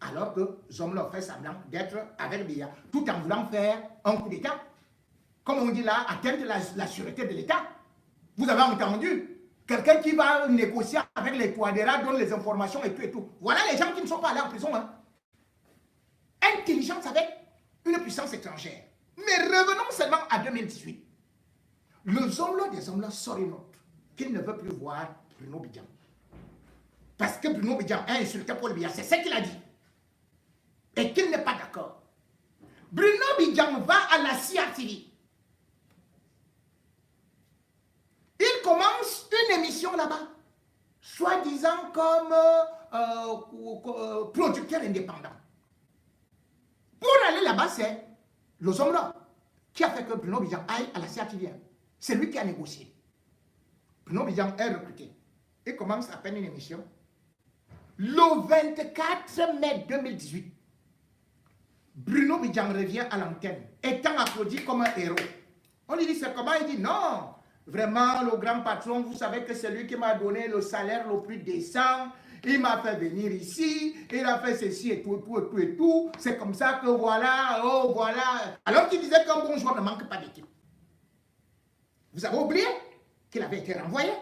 Alors que Zomlo fait semblant d'être avec Biya, tout en voulant faire un coup d'État. Comme on dit là, atteindre la sûreté de l'État. Vous avez entendu? Quelqu'un qui va négocier avec les Touadéra, donne les informations et tout et tout. Voilà les gens qui ne sont pas allés en prison. Hein. Intelligence avec une puissance étrangère. Mais revenons seulement à 2018. Le Zomlo des Zomlo sort une note qu'il ne veut plus voir Bruno Bidjanki. parce que Bruno Bidjan a insulté Paul Biya. C'est ce qu'il a dit. Et qu'il n'est pas d'accord. Bruno Bidjan va à la CRTV. Il commence une émission là-bas, soi-disant comme producteur indépendant. Pour aller là-bas, c'est le Zomlo qui a fait que Bruno Bidjan aille à la CRTV. C'est lui qui a négocié. Bruno Bidjan est recruté. Il commence à peine une émission. Le 24 mai 2018, Bruno Bidjan revient à l'antenne, étant applaudi comme un héros. On lui dit c'est comment? Il dit non, vraiment le grand patron, vous savez que c'est lui qui m'a donné le salaire le plus décent. Il m'a fait venir ici, il a fait ceci et tout, tout, tout et tout. C'est comme ça que voilà, oh voilà. Alors qu'il disait qu'un bon joueur ne manque pas d'équipe. Vous avez oublié qu'il avait été renvoyé.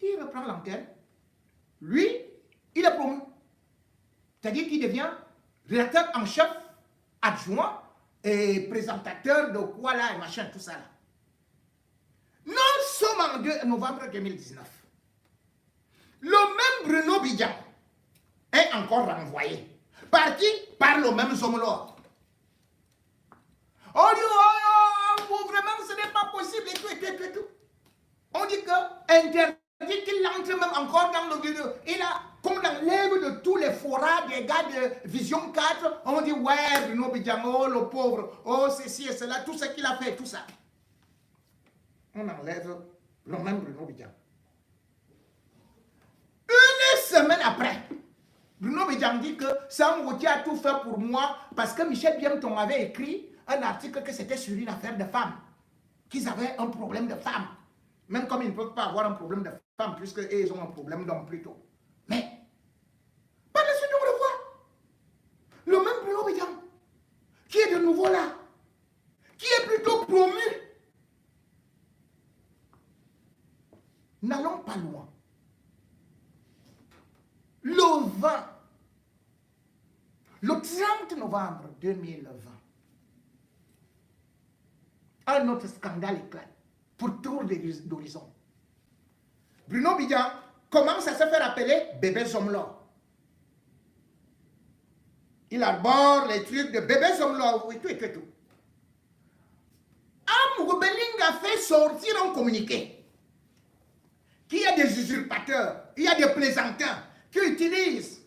Il reprend l'antenne. Lui, il est promu. C'est-à-dire qu'il devient rédacteur en chef, adjoint et présentateur de quoi là et machin, tout ça là. Nous sommes en novembre 2019. Le même Bruno Bidjan est encore renvoyé. Par qui? Par le même Zomlo. On dit, oh, vraiment, ce n'est pas possible, et tout, et tout, et tout, et tout. On dit que interdit qu'il entre même encore dans le vidéo. Il a, comme on enlève de tous les forats des gars de Vision 4, on dit, ouais, Bruno Bidjan, oh, le pauvre, oh, ceci et cela, tout ce qu'il a fait, tout ça. On enlève le même Bruno Bidjan. Une semaine après, Bruno Bidjan dit que Sam Gauthier a tout fait pour moi parce que Michel Biemton avait écrit un article que c'était sur une affaire de femmes, qu'ils avaient un problème de femmes. Même comme ils ne peuvent pas avoir un problème de femmes, puisque ils ont un problème d'hommes plutôt. Mais, par la suite, on le voit. Le même Bruno Bidjan, qui est de nouveau là, qui est plutôt promu. N'allons pas loin. Le 20, le 30 novembre 2020, un autre scandale éclate pour tour d'horizon. Bruno Bidjan commence à se faire appeler bébé Zomlo. Il arbore les trucs de bébé Zomlo, et tout, et tout, et tout. Am Roubeling a fait sortir un communiqué qu'il y a des usurpateurs, il y a des plaisantins qui utilisent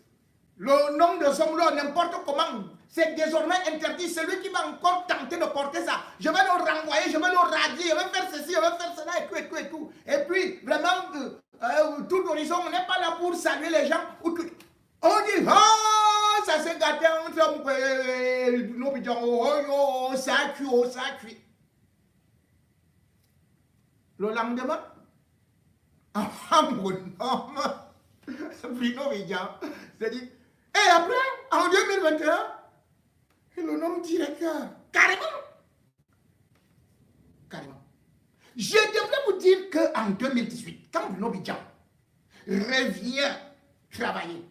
le nom de Zomlo n'importe comment. C'est désormais interdit. Celui qui va encore tenter de porter ça, je vais le renvoyer, je vais le radier, je vais faire ceci, je vais faire cela, et tout, et tout, et tout. Et puis, vraiment, tout horizon, on n'est pas là pour saluer les gens. On dit, oh, ça s'est gâté entre nos bidons, oh, ça a cuit, oh, ça a cuit. Le lendemain, mon homme, Bruno Bidjan, c'est-à-dire, et après, en 2021, il le nomme directeur. Carrément. Carrément. Je devrais vous dire qu'en 2018, quand Bruno Bidjan revient travailler,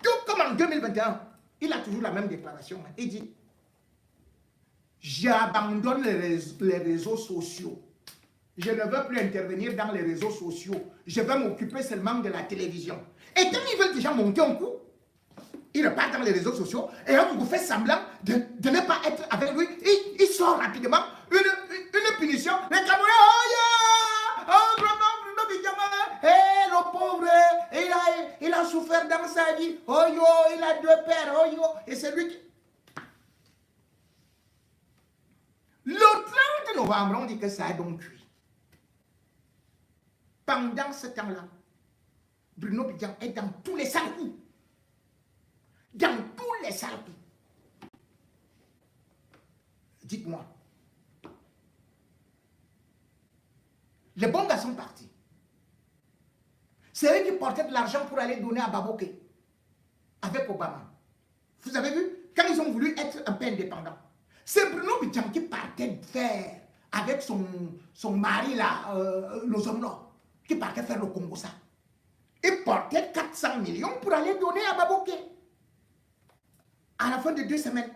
tout comme en 2021, il a toujours la même déclaration. Il dit, j'abandonne les réseaux sociaux. Je ne veux plus intervenir dans les réseaux sociaux. Je vais m'occuper seulement de la télévision. Et quand ils veulent déjà monter un coup, il repart dans les réseaux sociaux et on vous fait semblant de ne pas être avec lui. Il sort rapidement une punition. Les Camerounais, oh yeah! Oh vraiment, Bruno Bidjan, hey, le pauvre, il a souffert dans sa vie. Oh yo, il a deux pères, oh yo. Et c'est lui qui... Le 30 novembre, on dit que ça a donc cuit. Pendant ce temps-là, Bruno Bidjan est dans tous les sales coups. Dans tous les sales coups. Dites-moi. Les bons gars sont partis. C'est eux qui portaient de l'argent pour aller donner à Baboké. Avec Obama. Vous avez vu? Quand ils ont voulu être un peu indépendants. C'est Bruno Bidjan qui partait faire avec son mari là, le Zomlo, qui partait faire le Congo ça. Il portait 400 millions pour aller donner à Baboké. À la fin de 2 semaines.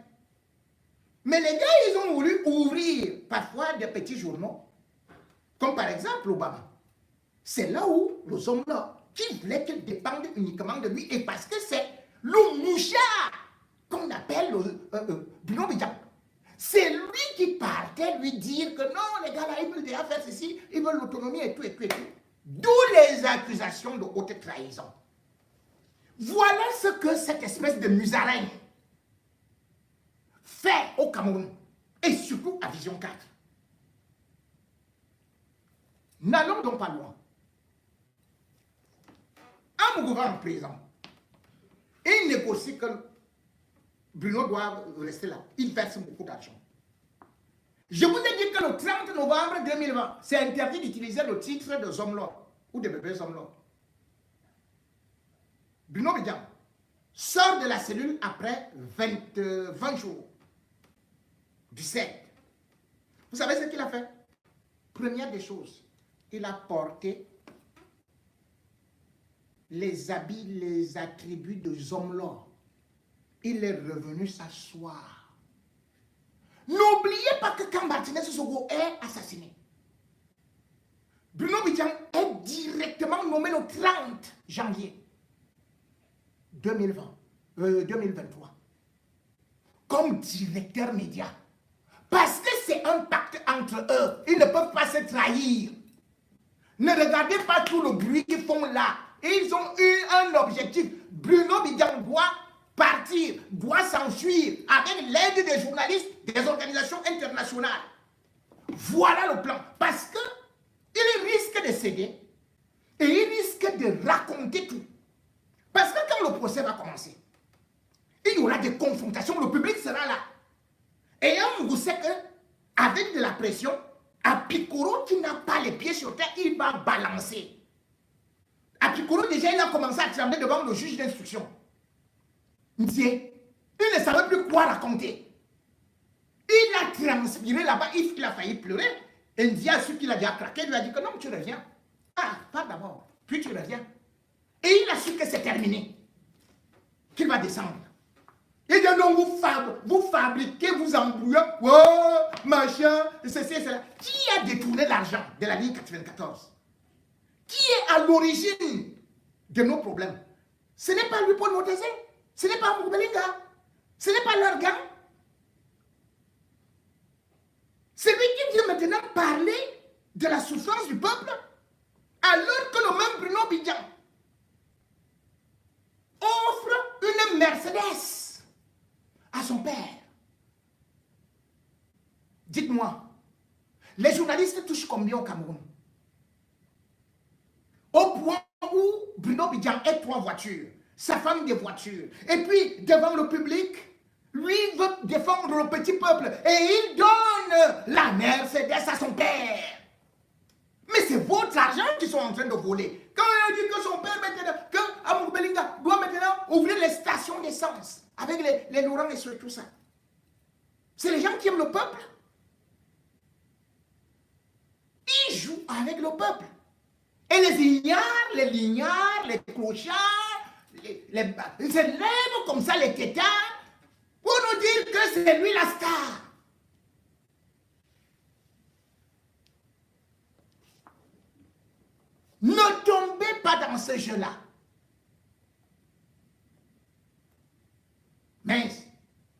Mais les gars, ils ont voulu ouvrir parfois des petits journaux, comme par exemple Obama. C'est là où le Zomlo qui voulait qu'il dépende uniquement de lui, et parce que c'est le mouchard qu'on appelle Bruno Bidjan. C'est lui qui partait lui dire que non, les gars là, ils veulent déjà faire ceci, ils veulent l'autonomie et tout, et tout, et tout. D'où les accusations de haute trahison. Voilà ce que cette espèce de musaraigne fait au Cameroun, et surtout à Vision 4. N'allons donc pas loin. Amougouva en prison, il négocie que Bruno doit rester là. Il verse beaucoup d'argent. Je vous ai dit que le 30 novembre 2020, c'est interdit d'utiliser le titre de Zomlor ou de bébé Zomlor. Bruno Bidjan sort de la cellule après 20 jours du 7. Vous savez ce qu'il a fait? Première des choses, il a porté les habits, les attributs de Zomlor. Il est revenu s'asseoir. N'oubliez pas que quand Martinez Sogo est assassiné, Bruno Bidjan est directement nommé le 30 janvier 2023 comme directeur média. Parce que c'est un pacte entre eux. Ils ne peuvent pas se trahir. Ne regardez pas tout le bruit qu'ils font là. Ils ont eu un objectif. Bruno Bidjan doit partir, doit s'enfuir avec l'aide des journalistes, des organisations internationales. Voilà le plan. Parce que il risque de céder et il risque de raconter tout. Parce que quand le procès va commencer, il y aura des confrontations, le public sera là. Et on sait qu'avec de la pression, Apikoro qui n'a pas les pieds sur terre, il va balancer. Apikoro déjà, il a commencé à trembler devant le juge d'instruction. Il ne savait plus quoi raconter. Il a transpiré là-bas, il a failli pleurer. Indy a su qu'il a déjà craqué, il lui a dit que non, tu reviens. Ah, pas d'abord, puis tu reviens. Et il a su que c'est terminé, qu'il va descendre. Il dit non, vous fabriquez, vous embrouillez, oh, machin, ceci et cela. Qui a détourné l'argent de la ligne 94? Qui est à l'origine de nos problèmes? Ce n'est pas lui, Paul Montezé. Ce n'est pas Moukbelinga. Ce n'est pas leur gang. C'est lui qui vient maintenant parler de la souffrance du peuple, alors que le même Bruno Bidjan offre une Mercedes à son père. Dites-moi, les journalistes touchent combien au Cameroun? Au point où Bruno Bidjan a 3 voitures, sa femme des voitures, et puis devant le public, lui veut défendre le petit peuple et il donne la Mercedes à son père. Mais c'est votre argent qu'ils sont en train de voler. Quand il dit que son père maintenant, que Amour Belinga doit maintenant ouvrir les stations d'essence avec les Laurent et tout ça. C'est les gens qui aiment le peuple. Ils jouent avec le peuple. Et les lignards, les clochards, ils se lèvent comme ça, les tétards, pour nous dire que c'est lui la star. Ne tombez pas dans ce jeu-là. Mais,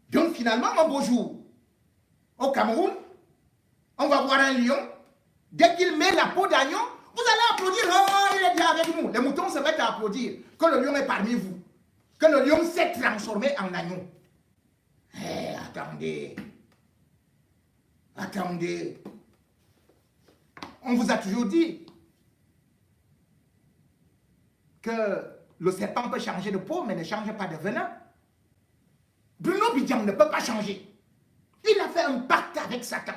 donc finalement, un beau jour, au Cameroun, on va voir un lion, dès qu'il met la peau d'agneau, vous allez applaudir, oh, il est déjà avec nous. Les moutons se mettent à applaudir que le lion est parmi vous, que le lion s'est transformé en agneau. Eh, attendez. Attendez. On vous a toujours dit que le serpent peut changer de peau, mais ne change pas de venin. Bruno Bidjan ne peut pas changer. Il a fait un pacte avec Satan.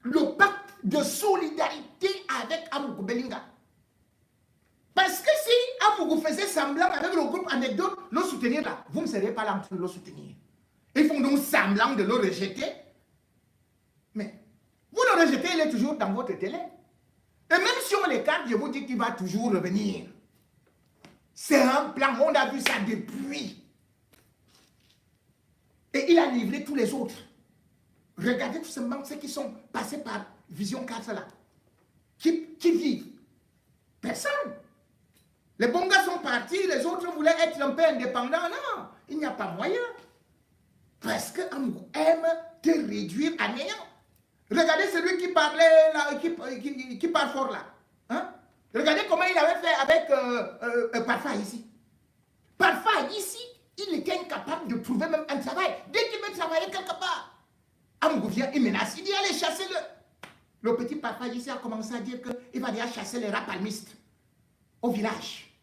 Le pacte de solidarité avec Amougou Belinga. Parce que si Amougou faisait semblant avec le groupe Anecdote, le soutenir là, vous ne seriez pas là en train de le soutenir. Ils font donc semblant de le rejeter. Mais vous le rejetez, il est toujours dans votre télé. Et même si on l'écarte, je vous dis qu'il va toujours revenir. C'est un plan, on a vu ça depuis. Et il a livré tous les autres. Regardez tout simplement ceux qui sont passés par Vision 4 là. Qui vivent. Personne. Les bons gars sont partis, les autres voulaient être un peu indépendants. Non, il n'y a pas moyen. Parce que Amgou aime te réduire à néant. Regardez celui qui parlait là, qui parle fort là. Hein? Regardez comment il avait fait avec Parfa ici. Parfa ici, il était incapable de trouver même un travail. Dès qu'il veut travailler quelque part, Amgou vient, il menace, il dit allez chasser-le. Le petit Parfa ici a commencé à dire qu'il va aller chasser les rats palmistes au village.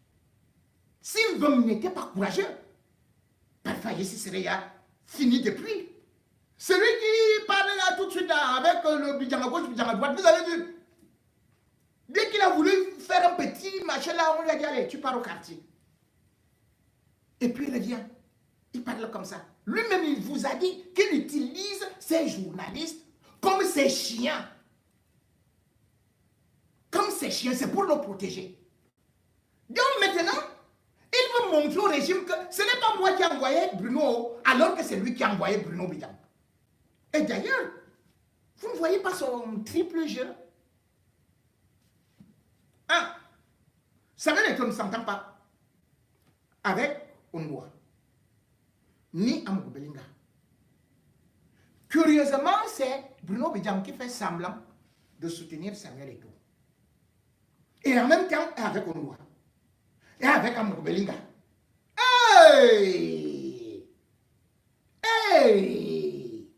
S'il n'était pas courageux, Parfa ici serait fini depuis. Celui qui parle là tout de suite là, avec le bidjan à gauche, bidjan à droite, vous avez vu. Dès qu'il a voulu faire un petit machin là, on lui a dit allez, tu pars au quartier. Et puis il revient. Il parle comme ça. Lui-même, il vous a dit qu'il utilise ces journalistes comme ses chiens. Comme ses chiens, c'est pour le protéger. Donc maintenant, il veut montrer au régime que ce n'est pas moi qui ai envoyé Bruno, alors que c'est lui qui a envoyé Bruno Bidjan. Et d'ailleurs, vous ne voyez pas son triple jeu. Un, Samuel Eto'o ne s'entend pas avec Onwa, ni Amgou Belinga. Curieusement, c'est Bruno Bidjan qui fait semblant de soutenir Samuel Eto'o. Et en même temps, avec Onwa. Et avec Amgou Belinga. Hey! Hey!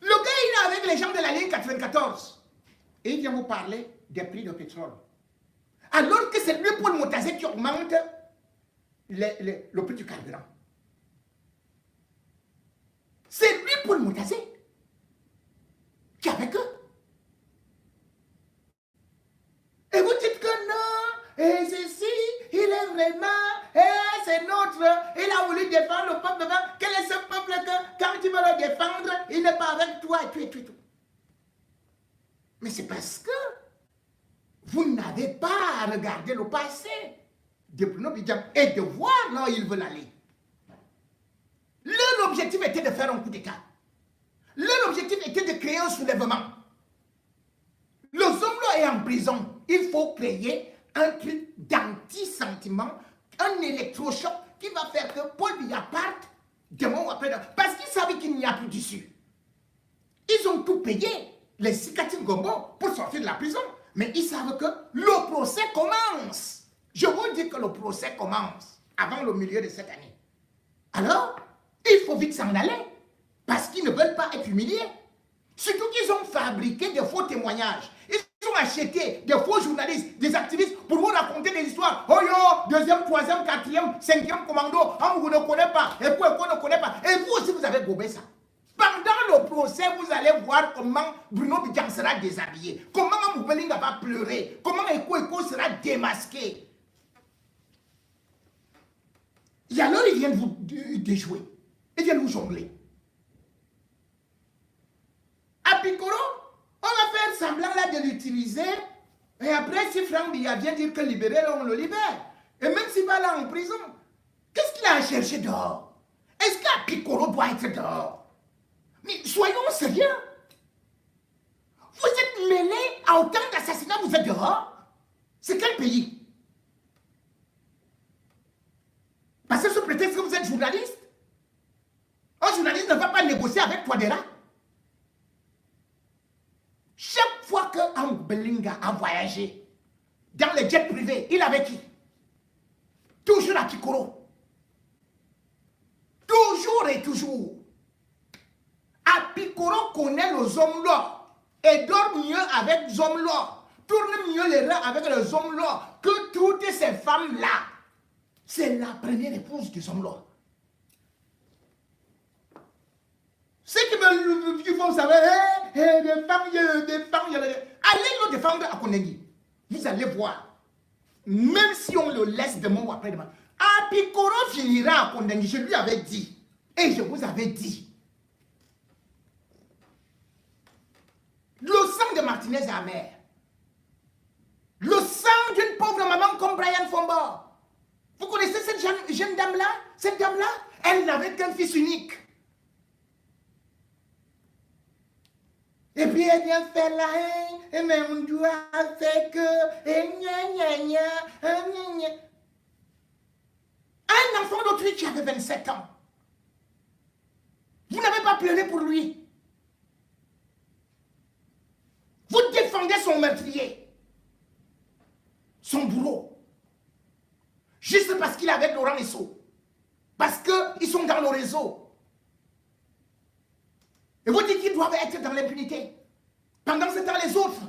Le gars, il est avec les gens de la ligne 94. Et il vient vous parler des prix de pétrole. Alors que c'est lui, Paul Motazé, qui augmente le prix du carburant. C'est lui, Paul Motazé, qui est avec eux. Et vous dites que non, et ceci, il est vraiment, et c'est notre, il a voulu défendre le peuple. Quel est ce peuple que, quand tu veux le défendre, il n'est pas avec toi, et tout. Mais c'est parce que vous n'avez pas regardé le passé de Bruno Bidjan et de voir là où ils veulent aller. Leur objectif était de faire un coup d'État. Leur objectif était de créer un soulèvement. Le Zomlo est en prison. Il faut créer un truc d'anti-sentiment, un électrochoc qui va faire que Paul Biya parte demain ou après. Parce qu'ils savent qu'il n'y a plus d'issue. Ils ont tout payé, les Sikati Gombo, pour sortir de la prison. Mais ils savent que le procès commence. Je vous dis que le procès commence avant le milieu de cette année. Alors, il faut vite s'en aller. Parce qu'ils ne veulent pas être humiliés. Surtout qu'ils ont fabriqué des faux témoignages. Ils ont acheté des faux journalistes, des activistes pour vous raconter des histoires. Oh yo, deuxième, troisième, quatrième, cinquième commando. On vous ne connaît pas. Et puis on ne connaît pas. Et vous aussi, vous avez gobé ça. Pendant le procès, vous allez voir comment Bruno Bidjan sera déshabillé. Comment Amgou Belinga va pleurer. Comment Eko sera démasqué. Et alors, ils viennent vous déjouer. Ils viennent vous jongler. À Pikoro, on va faire semblant là de l'utiliser. Et après, si Franck Biya vient dire que libérer, on le libère. Et même s'il va là en prison, qu'est-ce qu'il a à chercher dehors? Est-ce qu'à Pikoro doit être dehors? Mais soyons sérieux. Vous êtes mêlés à autant d'assassinats, vous êtes dehors? C'est quel pays? Parce que sous prétexte que vous êtes journaliste, un journaliste ne va pas négocier avec Touadéra. Chaque fois que Amgou Belinga a voyagé dans les jets privés, il avait qui? Toujours à Pikoro. Toujours et toujours. À Pikoro connaît les hommes là et dort mieux avec les hommes là. Tourne mieux les reins avec les hommes là que toutes ces femmes là. C'est la première épouse des hommes là. Ceux qui vont savoir, des femmes, allez le défendre à Konengi. Vous allez voir. Même si on le laisse demain ou après-demain. Apikoro finira à Konengi. Je lui avais dit. Et je vous avais dit. Le sang de Martinez est amer. Le sang d'une pauvre maman comme Brian Fomba. Vous connaissez cette jeune dame-là? Cette dame-là, elle n'avait qu'un fils unique. Et puis elle vient faire la haine, et mais on doit faire que, et gna gna gna. Un enfant d'Autriche qui avait 27 ans. Vous n'avez pas pleuré pour lui. Vous défendez son meurtrier, son bourreau, juste parce qu'il est avec Laurent Esso, parce qu'ils sont dans le réseau. Et vous dites qu'ils doivent être dans l'impunité. Pendant ce temps, les autres,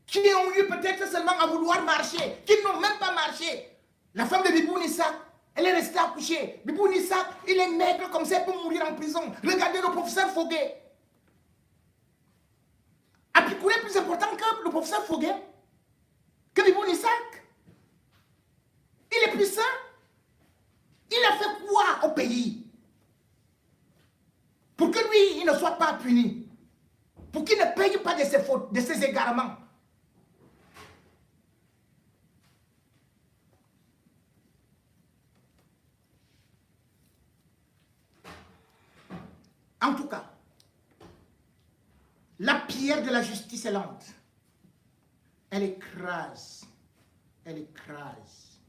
qui ont eu peut-être seulement à vouloir marcher, qui n'ont même pas marché. La femme de Bibou Nissak, elle est restée accouchée. Bibou Nissak, il est maigre comme ça pour mourir en prison. Regardez le professeur Foguet. Apikouré est plus important que le professeur Foguet, que Bibou Nissak. Il est puissant. Il a fait quoi au pays? Pour que lui, il ne soit pas puni. Pour qu'il ne paye pas de ses fautes, de ses égarements. En tout cas, la pierre de la justice est lente. Elle écrase. Elle écrase.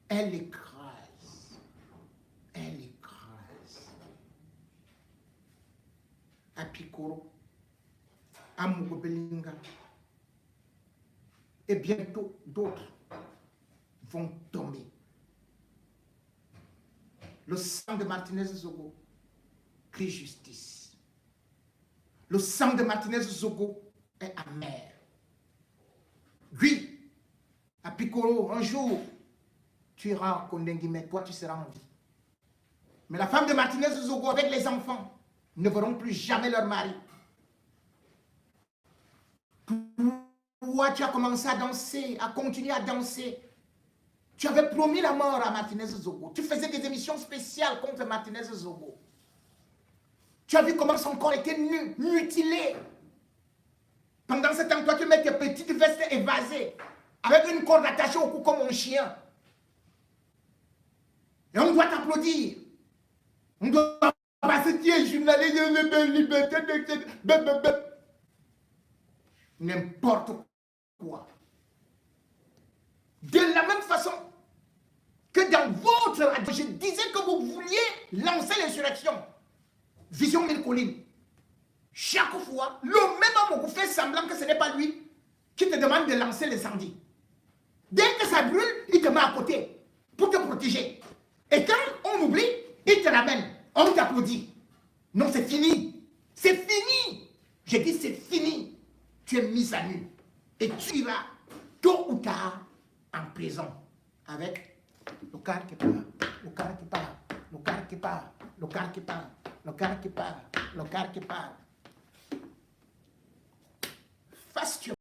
Elle écrase. Elle écrase. À Pikoro, à Mugobelinga, et bientôt d'autres vont tomber. Le sang de Martinez Zogo crie justice. Le sang de Martinez Zogo est amer. Oui, à Pikoro, un jour, tu iras en Kondengui, mais toi tu seras en vie. Mais la femme de Martinez Zogo avec les enfants ne verront plus jamais leur mari. Toi, tu as commencé à danser, à continuer à danser. Tu avais promis la mort à Martinez Zogo. Tu faisais des émissions spéciales contre Martinez Zogo. Tu as vu comment son corps était nu, mutilé. Pendant ce temps, toi, tu mets tes petites vestes évasées, avec une corde attachée au cou comme un chien. Et on doit t'applaudir. On doit passer, tu es journaliste de liberté, n'importe quoi. De la même façon que dans votre... Je disais que vous vouliez lancer l'insurrection. Vision Mille Collines. Chaque fois, le même homme vous fait semblant que ce n'est pas lui qui te demande de lancer l'incendie. Dès que ça brûle, il te met à côté pour te protéger. Et quand on oublie, il te ramène. On t'applaudit. Non, c'est fini. C'est fini. J'ai dit c'est fini. Tu es mis à nu. Et tu iras, tôt ou tard, en prison. Avec le car qui part, le car qui part, le car qui part, le car qui part, le car qui part, le car qui part. Fastueux.